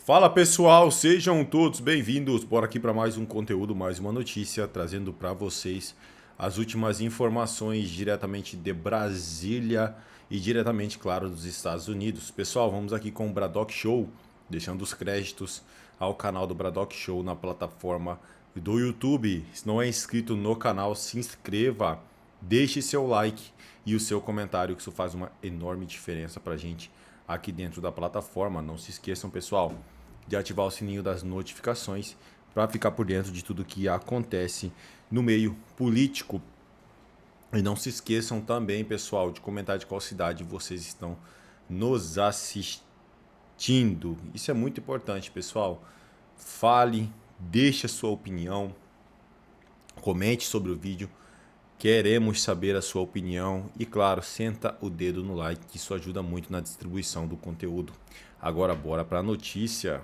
Fala pessoal, sejam todos bem-vindos. Bora aqui para mais um conteúdo, mais uma notícia, trazendo para vocês as últimas informações diretamente de Brasília e diretamente, claro, dos Estados Unidos. Pessoal, vamos aqui com o Braddock Show, deixando os créditos ao canal do Braddock Show na plataforma do YouTube. Se não é inscrito no canal, se inscreva, deixe seu like e o seu comentário, que isso faz uma enorme diferença para a gente aqui dentro da plataforma. Não se esqueçam, pessoal, de ativar o sininho das notificações para ficar por dentro de tudo que acontece no meio político. E não se esqueçam também, pessoal, de comentar de qual cidade vocês estão nos assistindo. Isso é muito importante, pessoal. Fale, deixe a sua opinião, comente sobre o vídeo. Queremos saber a sua opinião e, claro, senta o dedo no like, que isso ajuda muito na distribuição do conteúdo. Agora, bora para a notícia.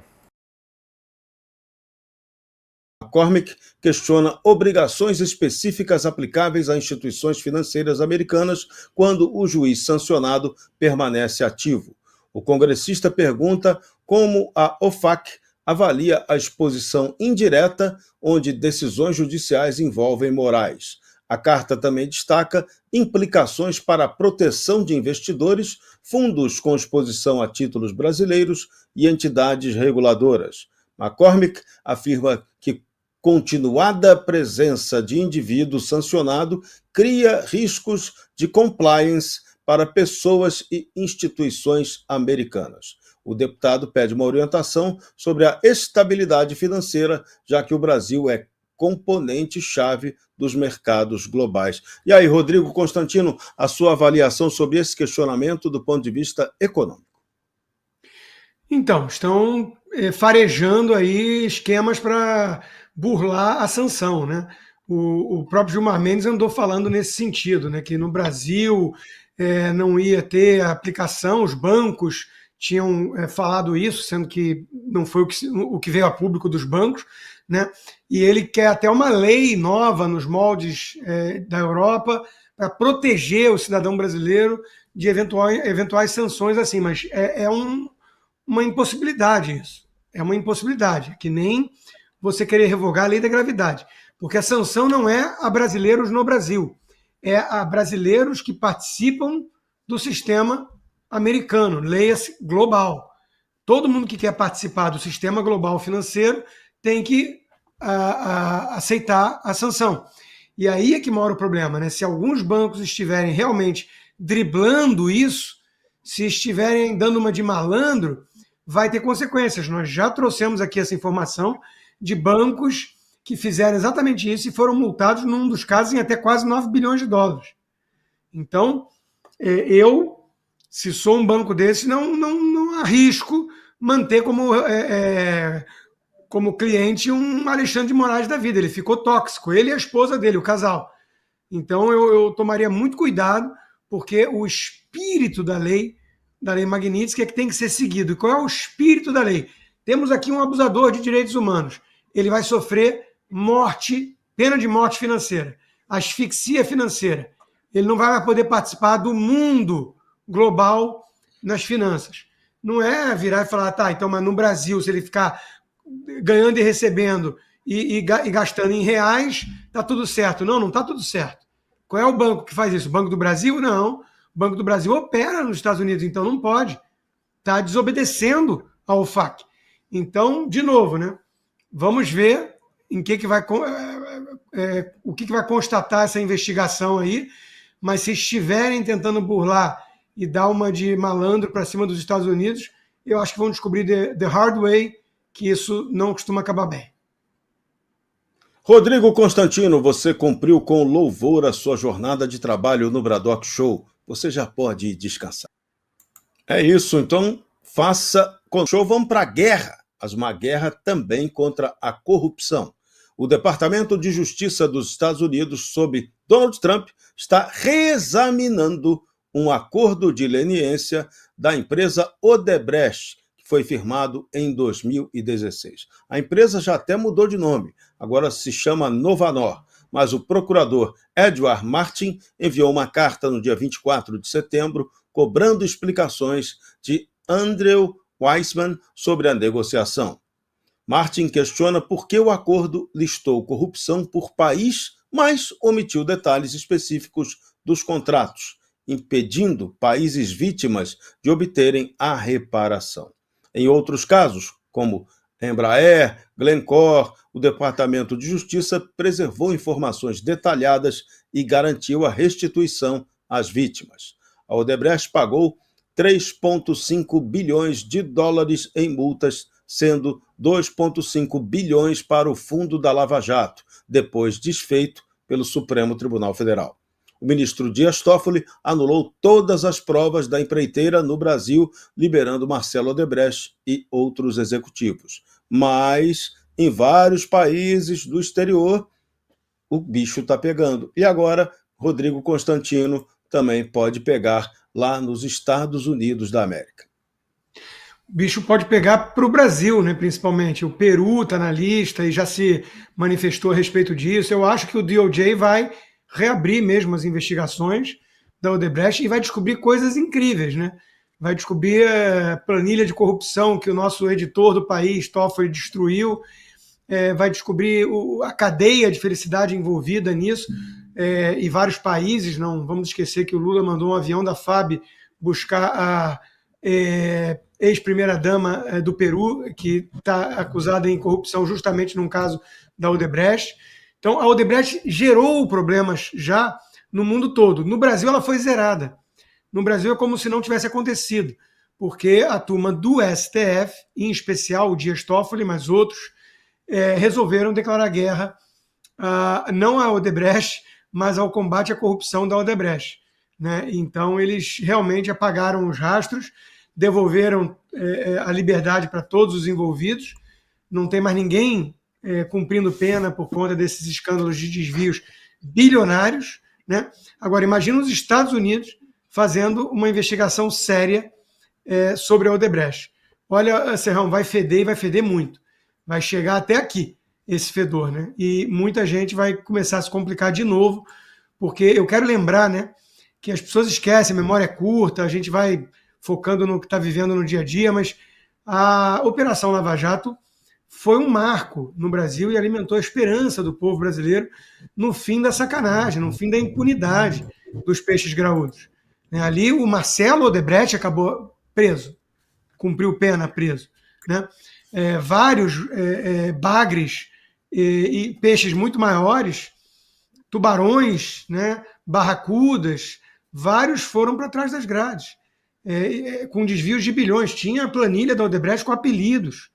McCormick questiona obrigações específicas aplicáveis a instituições financeiras americanas quando o juiz sancionado permanece ativo. O congressista pergunta como a OFAC avalia a exposição indireta onde decisões judiciais envolvem morais. A carta também destaca implicações para a proteção de investidores, fundos com exposição a títulos brasileiros e entidades reguladoras. McCormick afirma que continuada presença de indivíduo sancionado cria riscos de compliance para pessoas e instituições americanas. O deputado pede uma orientação sobre a estabilidade financeira, já que o Brasil é componente-chave dos mercados globais. E aí, Rodrigo Constantino, a sua avaliação sobre esse questionamento do ponto de vista econômico? Então, estão farejando aí esquemas para burlar a sanção, né? O próprio Gilmar Mendes andou falando nesse sentido, né? Que no Brasil não ia ter aplicação, os bancos tinham falado isso, sendo que não foi o que veio a público dos bancos, né? E ele quer até uma lei nova nos moldes da Europa para proteger o cidadão brasileiro de eventuais sanções assim, mas uma impossibilidade isso. É uma impossibilidade, que nem você querer revogar a lei da gravidade, porque a sanção não é a brasileiros no Brasil, é a brasileiros que participam do sistema americano, leia-se global. Todo mundo que quer participar do sistema global financeiro tem que aceitar a sanção. E aí é que mora o problema, né? Se alguns bancos estiverem realmente driblando isso, se estiverem dando uma de malandro, vai ter consequências. Nós já trouxemos aqui essa informação de bancos que fizeram exatamente isso e foram multados, num dos casos, em até quase 9 bilhões de dólares. Então, eu, se sou um banco desse, não arrisco manter como cliente um Alexandre de Moraes da vida. Ele ficou tóxico, ele e a esposa dele, o casal. Então, eu tomaria muito cuidado, porque o espírito da lei Magnitsky é que tem que ser seguido. E qual é o espírito da lei? Temos aqui um abusador de direitos humanos. Ele vai sofrer morte, pena de morte financeira, asfixia financeira. Ele não vai poder participar do mundo global nas finanças. Não é virar e falar, tá, então, mas no Brasil, se ele ficar ganhando e recebendo e gastando em reais, tá tudo certo. Não tá tudo certo. Qual é o banco que faz isso? O Banco do Brasil? Não. O Banco do Brasil opera nos Estados Unidos, então não pode. Está desobedecendo ao OFAC. Então, de novo, né? Vamos ver em o que vai constatar essa investigação aí, mas se estiverem tentando burlar e dar uma de malandro para cima dos Estados Unidos, eu acho que vão descobrir the hard way que isso não costuma acabar bem. Rodrigo Constantino, você cumpriu com louvor a sua jornada de trabalho no Braddock Show. Você já pode ir descansar. É isso, então faça com o show. Vamos para a guerra, mas uma guerra também contra a corrupção. O Departamento de Justiça dos Estados Unidos, sob Donald Trump, está reexaminando um acordo de leniência da empresa Odebrecht, que foi firmado em 2016. A empresa já até mudou de nome, agora se chama Novanor, mas o procurador Edward Martin enviou uma carta no dia 24 de setembro, cobrando explicações de Andrew Weissmann sobre a negociação. Martin questiona por que o acordo listou corrupção por país, mas omitiu detalhes específicos dos contratos, impedindo países vítimas de obterem a reparação. Em outros casos, como Embraer, Glencore, o Departamento de Justiça preservou informações detalhadas e garantiu a restituição às vítimas. A Odebrecht pagou 3,5 bilhões de dólares em multas, sendo 2,5 bilhões para o fundo da Lava Jato, depois desfeito pelo Supremo Tribunal Federal. O ministro Dias Toffoli anulou todas as provas da empreiteira no Brasil, liberando Marcelo Odebrecht e outros executivos. Mas, em vários países do exterior, o bicho está pegando. E agora, Rodrigo Constantino também pode pegar lá nos Estados Unidos da América. O bicho pode pegar para o Brasil, né, principalmente. O Peru está na lista e já se manifestou a respeito disso. Eu acho que o DOJ vai reabrir mesmo as investigações da Odebrecht e vai descobrir coisas incríveis, né? Vai descobrir a planilha de corrupção que o nosso editor do país, Toffoli, destruiu, vai descobrir a cadeia de felicidade envolvida nisso, e vários países. Não vamos esquecer que o Lula mandou um avião da FAB buscar a ex-primeira-dama do Peru, que está acusada em corrupção justamente num caso da Odebrecht. Então, a Odebrecht gerou problemas já no mundo todo. No Brasil, ela foi zerada. No Brasil, é como se não tivesse acontecido, porque a turma do STF, em especial o Dias Toffoli, mas outros, resolveram declarar guerra, não à Odebrecht, mas ao combate à corrupção da Odebrecht, né? Então, eles realmente apagaram os rastros, devolveram a liberdade para todos os envolvidos, não tem mais ninguém cumprindo pena por conta desses escândalos de desvios bilionários, né? Agora, imagina os Estados Unidos fazendo uma investigação séria sobre a Odebrecht. Olha, Serrão, vai feder e vai feder muito. Vai chegar até aqui, esse fedor, né? E muita gente vai começar a se complicar de novo, porque eu quero lembrar, né, que as pessoas esquecem, a memória é curta, a gente vai focando no que está vivendo no dia a dia, mas a Operação Lava Jato foi um marco no Brasil e alimentou a esperança do povo brasileiro no fim da sacanagem, no fim da impunidade dos peixes graúdos. Ali o Marcelo Odebrecht acabou preso, cumpriu pena preso, né? Vários bagres e peixes muito maiores, tubarões, né, barracudas, vários foram para trás das grades, com desvios de bilhões. Tinha a planilha da Odebrecht com apelidos: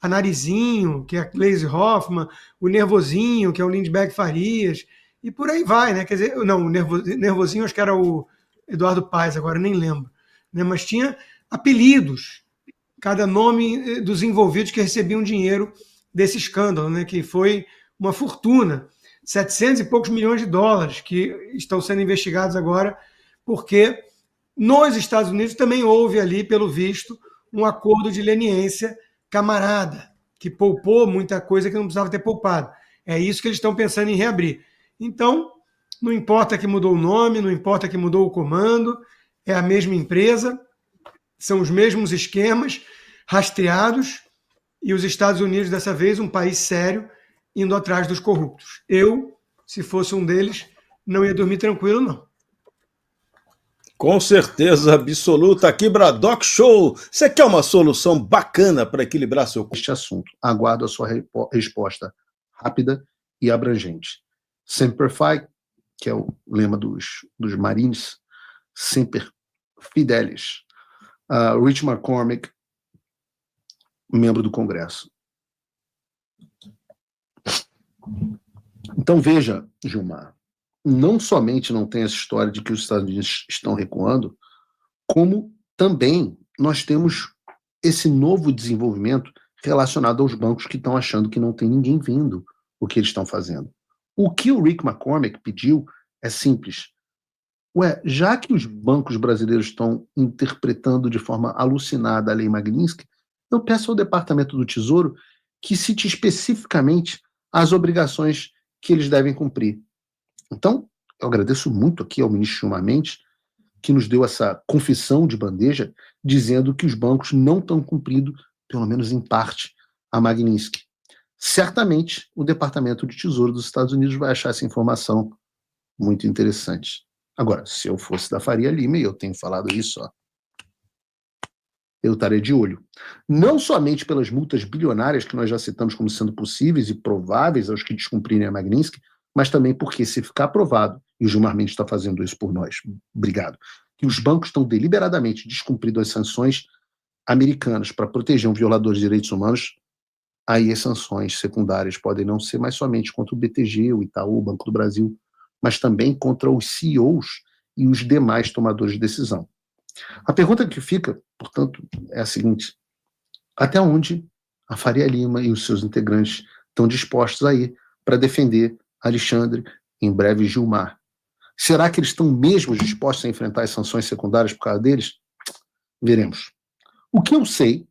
a Narizinho, que é a Gleisi Hoffmann, o Nervosinho, que é o Lindbergh Farias, e por aí vai, né? Quer dizer, não, o Nervosinho acho que era o Eduardo Paes, agora nem lembro, né? Mas tinha apelidos, cada nome dos envolvidos que recebiam dinheiro desse escândalo, né? Que foi uma fortuna, 700 e poucos milhões de dólares que estão sendo investigados agora, porque nos Estados Unidos também houve ali, pelo visto, um acordo de leniência camarada, que poupou muita coisa que não precisava ter poupado. É isso que eles estão pensando em reabrir. Então, não importa que mudou o nome, não importa que mudou o comando, é a mesma empresa, são os mesmos esquemas rastreados, e os Estados Unidos, dessa vez, um país sério, indo atrás dos corruptos. Eu, se fosse um deles, não ia dormir tranquilo, não. Com certeza absoluta, aqui Bradock Show. Você quer uma solução bacana para equilibrar seu este assunto? Aguardo a sua resposta rápida e abrangente. Semper Fi, que é o lema dos Marines, Semper Fidelis. Rich McCormick, membro do Congresso. Então veja, Gilmar, não somente não tem essa história de que os Estados Unidos estão recuando, como também nós temos esse novo desenvolvimento relacionado aos bancos que estão achando que não tem ninguém vendo o que eles estão fazendo. O que o Rick McCormick pediu é simples. Já que os bancos brasileiros estão interpretando de forma alucinada a Lei Magnitsky, eu peço ao Departamento do Tesouro que cite especificamente as obrigações que eles devem cumprir. Então, eu agradeço muito aqui ao ministro Gilmar Mendes que nos deu essa confissão de bandeja, dizendo que os bancos não estão cumprindo, pelo menos em parte, a Magnitsky. Certamente, o Departamento de Tesouro dos Estados Unidos vai achar essa informação muito interessante. Agora, se eu fosse da Faria Lima, e eu tenho falado isso, eu estaria de olho. Não somente pelas multas bilionárias que nós já citamos como sendo possíveis e prováveis aos que descumprirem a Magnitsky, mas também porque, se ficar provado, e o Gilmar Mendes está fazendo isso por nós, obrigado, que os bancos estão deliberadamente descumprindo as sanções americanas para proteger um violador de direitos humanos, aí as sanções secundárias podem não ser mais somente contra o BTG, o Itaú, o Banco do Brasil, mas também contra os CEOs e os demais tomadores de decisão. A pergunta que fica, portanto, é a seguinte: até onde a Faria Lima e os seus integrantes estão dispostos a ir para defender Alexandre, em breve Gilmar? Será que eles estão mesmo dispostos a enfrentar as sanções secundárias por causa deles? Veremos. O que eu sei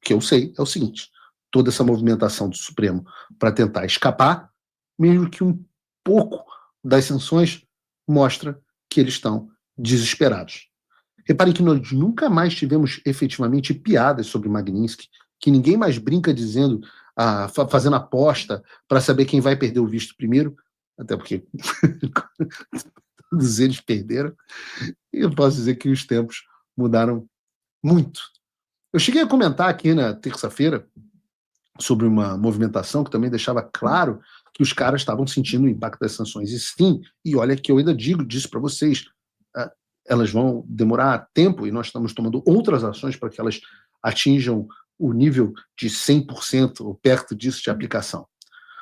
é o seguinte: toda essa movimentação do Supremo para tentar escapar, mesmo que um pouco das sanções, mostra que eles estão desesperados. Reparem que nós nunca mais tivemos efetivamente piadas sobre Magnitsky, que ninguém mais brinca dizendo, fazendo aposta para saber quem vai perder o visto primeiro, até porque todos eles perderam. E eu posso dizer que os tempos mudaram muito. Eu cheguei a comentar aqui na terça-feira sobre uma movimentação que também deixava claro que os caras estavam sentindo o impacto das sanções. E sim, e olha que eu ainda disso para vocês, elas vão demorar tempo e nós estamos tomando outras ações para que elas atinjam o nível de 100% ou perto disso de aplicação.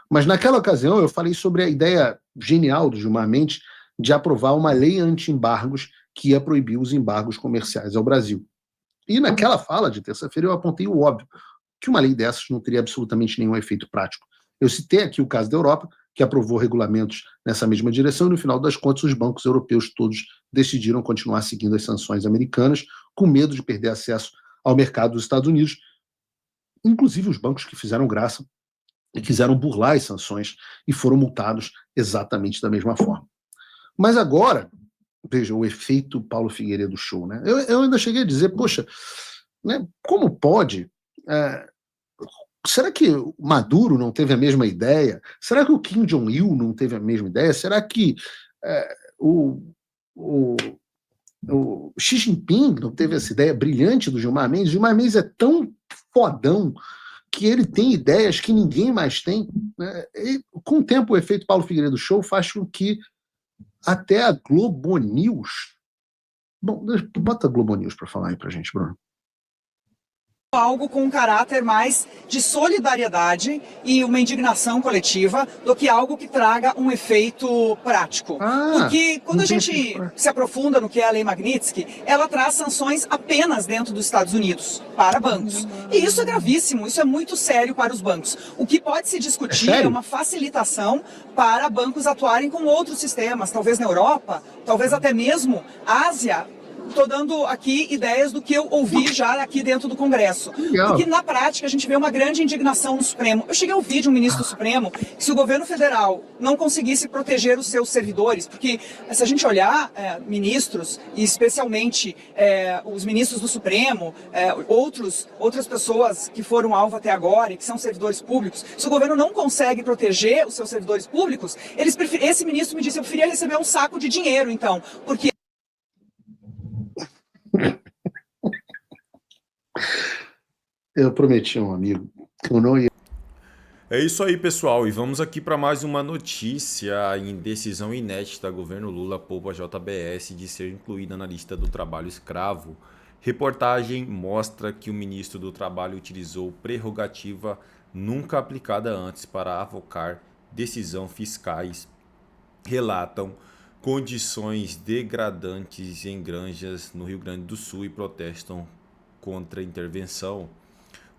Mas naquela ocasião eu falei sobre a ideia genial do Gilmar Mendes de aprovar uma lei anti-embargos que ia proibir os embargos comerciais ao Brasil. E naquela fala de terça-feira eu apontei o óbvio, que uma lei dessas não teria absolutamente nenhum efeito prático. Eu citei aqui o caso da Europa, que aprovou regulamentos nessa mesma direção, e no final das contas os bancos europeus todos decidiram continuar seguindo as sanções americanas, com medo de perder acesso ao mercado dos Estados Unidos, inclusive os bancos que fizeram graça e quiseram burlar as sanções e foram multados exatamente da mesma forma. Mas agora, veja, o efeito Paulo Figueiredo Show, né? Eu ainda cheguei a dizer, poxa, né, como pode... será que o Maduro não teve a mesma ideia? Será que o Kim Jong-il não teve a mesma ideia? Será que o Xi Jinping não teve essa ideia brilhante do Gilmar Mendes? Gilmar Mendes é tão fodão que ele tem ideias que ninguém mais tem, né? E, com o tempo, o efeito Paulo Figueiredo Show faz com que até a Globo News... Bom, bota a Globo News para falar aí pra gente, Bruno. Algo com um caráter mais de solidariedade e uma indignação coletiva do que algo que traga um efeito prático. Porque quando a gente se aprofunda no que é a Lei Magnitsky, ela traz sanções apenas dentro dos Estados Unidos para bancos. E isso é gravíssimo, isso é muito sério para os bancos. O que pode se discutir é uma facilitação para bancos atuarem com outros sistemas, talvez na Europa, talvez até mesmo Ásia. Estou dando aqui ideias do que eu ouvi já aqui dentro do Congresso. Porque na prática a gente vê uma grande indignação no Supremo. Eu cheguei a ouvir de um ministro do Supremo que se o governo federal não conseguisse proteger os seus servidores, porque se a gente olhar ministros, e especialmente os ministros do Supremo, outras pessoas que foram alvo até agora e que são servidores públicos, se o governo não consegue proteger os seus servidores públicos, esse ministro me disse, eu preferia receber um saco de dinheiro, então, porque eu prometi a um amigo que eu não ia. É isso aí, pessoal, e vamos aqui para mais uma notícia em decisão inédita. Governo Lula poupa a JBS de ser incluída na lista do trabalho escravo. Reportagem mostra que o ministro do Trabalho utilizou prerrogativa nunca aplicada antes para avocar decisão fiscais. Relatam condições degradantes em granjas no Rio Grande do Sul e protestam contra a intervenção.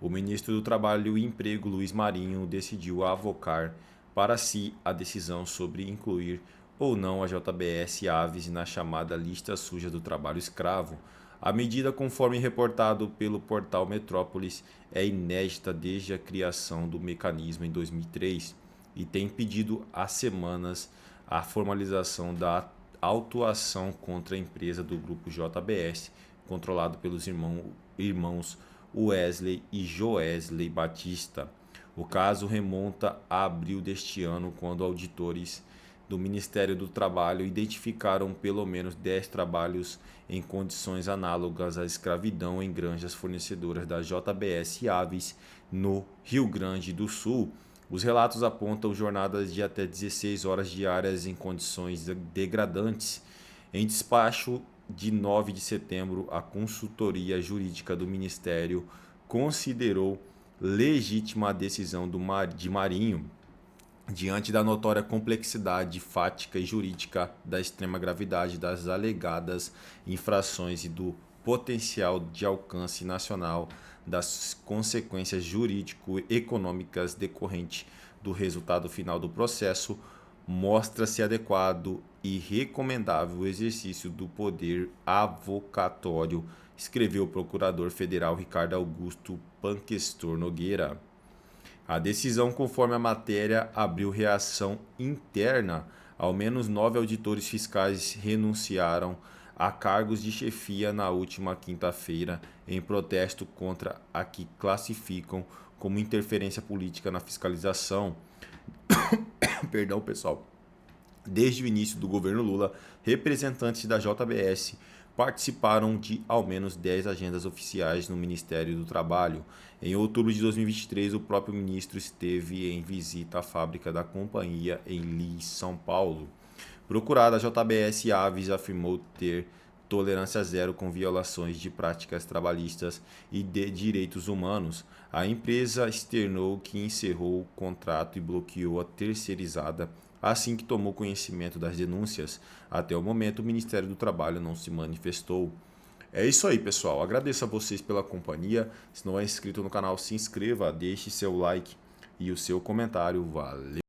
O ministro do Trabalho e Emprego, Luiz Marinho, decidiu avocar para si a decisão sobre incluir ou não a JBS Aves na chamada lista suja do trabalho escravo. A medida, conforme reportado pelo portal Metrópolis, é inédita desde a criação do mecanismo em 2003 e tem pedido há semanas a formalização da autuação contra a empresa do grupo JBS, controlado pelos irmãos Wesley e Joesley Batista. O caso remonta a abril deste ano, quando auditores do Ministério do Trabalho identificaram pelo menos 10 trabalhos em condições análogas à escravidão em granjas fornecedoras da JBS Aves, no Rio Grande do Sul. Os relatos apontam jornadas de até 16 horas diárias em condições degradantes. Em despacho de 9 de setembro, a consultoria jurídica do Ministério considerou legítima a decisão de Marinho, diante da notória complexidade fática e jurídica, da extrema gravidade das alegadas infrações e do potencial de alcance nacional das consequências jurídico-econômicas decorrente do resultado final do processo, mostra-se adequado e recomendável o exercício do poder avocatório, escreveu o procurador federal Ricardo Augusto Panquestor Nogueira. A decisão, conforme a matéria, abriu reação interna. Ao menos 9 auditores fiscais renunciaram a cargos de chefia na última quinta-feira, em protesto contra a que classificam como interferência política na fiscalização. Perdão, pessoal. Desde o início do governo Lula, representantes da JBS participaram de ao menos 10 agendas oficiais no Ministério do Trabalho. Em outubro de 2023, o próprio ministro esteve em visita à fábrica da companhia em Lis, São Paulo. Procurada, a JBS Aves afirmou ter tolerância zero com violações de práticas trabalhistas e de direitos humanos. A empresa externou que encerrou o contrato e bloqueou a terceirizada assim que tomou conhecimento das denúncias. Até o momento, o Ministério do Trabalho não se manifestou. É isso aí, pessoal. Agradeço a vocês pela companhia. Se não é inscrito no canal, se inscreva, deixe seu like e o seu comentário. Valeu!